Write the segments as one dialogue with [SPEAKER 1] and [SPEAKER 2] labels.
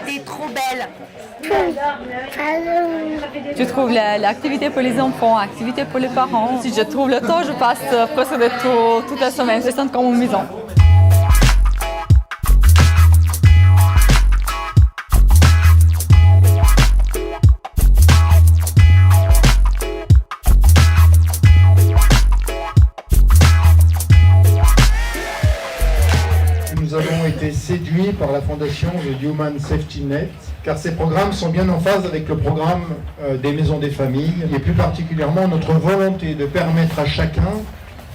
[SPEAKER 1] T'es trop belle.
[SPEAKER 2] Je trouve l'activité pour les enfants, l'activité pour les parents. Si je trouve le temps, je passe presque toute la semaine. Je sens comme une maison.
[SPEAKER 3] Nous avons été séduits par la fondation The Human Safety Net, car ces programmes sont bien en phase avec le programme des maisons des familles, et plus particulièrement notre volonté de permettre à chacun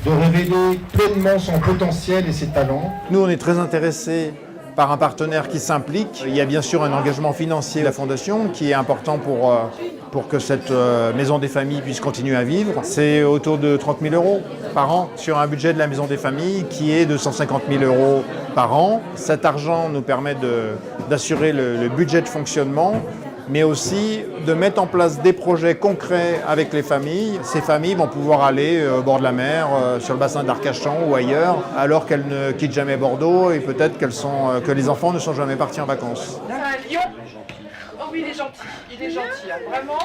[SPEAKER 3] de révéler pleinement son potentiel et ses talents.
[SPEAKER 4] Nous, on est très intéressés par un partenaire qui s'implique. Il y a bien sûr un engagement financier de la Fondation qui est important pour que cette maison des familles puisse continuer à vivre. C'est autour de 30 000 € par an sur un budget de la maison des familles qui est de 150 000 € par an. Cet argent nous permet d'assurer le budget de fonctionnement, mais aussi de mettre en place des projets concrets avec les familles. Ces familles vont pouvoir aller au bord de la mer, sur le bassin d'Arcachon ou ailleurs, alors qu'elles ne quittent jamais Bordeaux et peut-être que les enfants ne sont jamais partis en vacances.
[SPEAKER 5] C'est un lion. Oh oui, il est gentil, hein. Vraiment.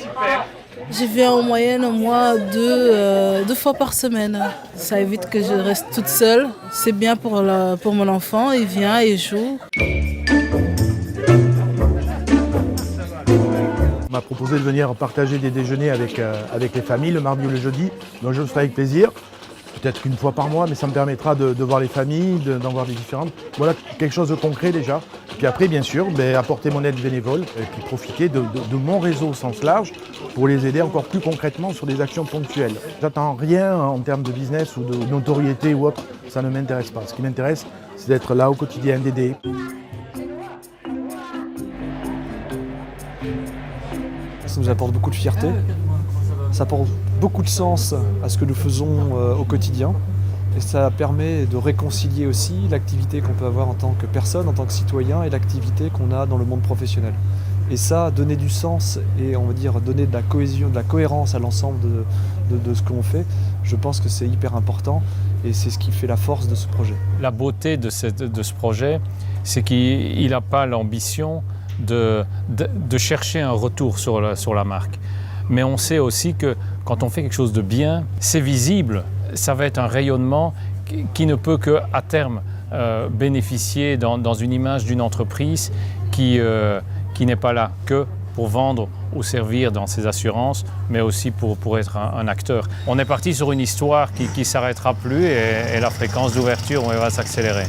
[SPEAKER 5] Super.
[SPEAKER 6] Je viens en moyenne, moi, deux fois par semaine. Ça évite que je reste toute seule. C'est bien pour mon enfant, il vient, il joue.
[SPEAKER 7] On m'a proposé de venir partager des déjeuners avec les familles le mardi ou le jeudi, donc je le ferai avec plaisir. Peut-être une fois par mois, mais ça me permettra de voir les familles, d'en voir des différentes. Voilà quelque chose de concret déjà. Puis après, bien sûr, apporter mon aide bénévole et puis profiter de mon réseau au sens large pour les aider encore plus concrètement sur des actions ponctuelles. J'attends rien en termes de business ou de notoriété ou autre, ça ne m'intéresse pas. Ce qui m'intéresse, c'est d'être là au quotidien, d'aider.
[SPEAKER 8] Ça nous apporte beaucoup de fierté, ça apporte beaucoup de sens à ce que nous faisons au quotidien et ça permet de réconcilier aussi l'activité qu'on peut avoir en tant que personne, en tant que citoyen et l'activité qu'on a dans le monde professionnel. Et ça, donner du sens et on va dire donner de la cohésion, de la cohérence à l'ensemble de ce qu'on fait, je pense que c'est hyper important et c'est ce qui fait la force de ce projet.
[SPEAKER 9] La beauté de ce projet, c'est qu'il n'a pas l'ambition de chercher un retour sur la marque. Mais on sait aussi que quand on fait quelque chose de bien, c'est visible, ça va être un rayonnement qui ne peut qu'à terme bénéficier dans une image d'une entreprise qui n'est pas là que pour vendre ou servir dans ses assurances, mais aussi pour être un acteur. On est parti sur une histoire qui ne s'arrêtera plus et la fréquence d'ouverture va s'accélérer.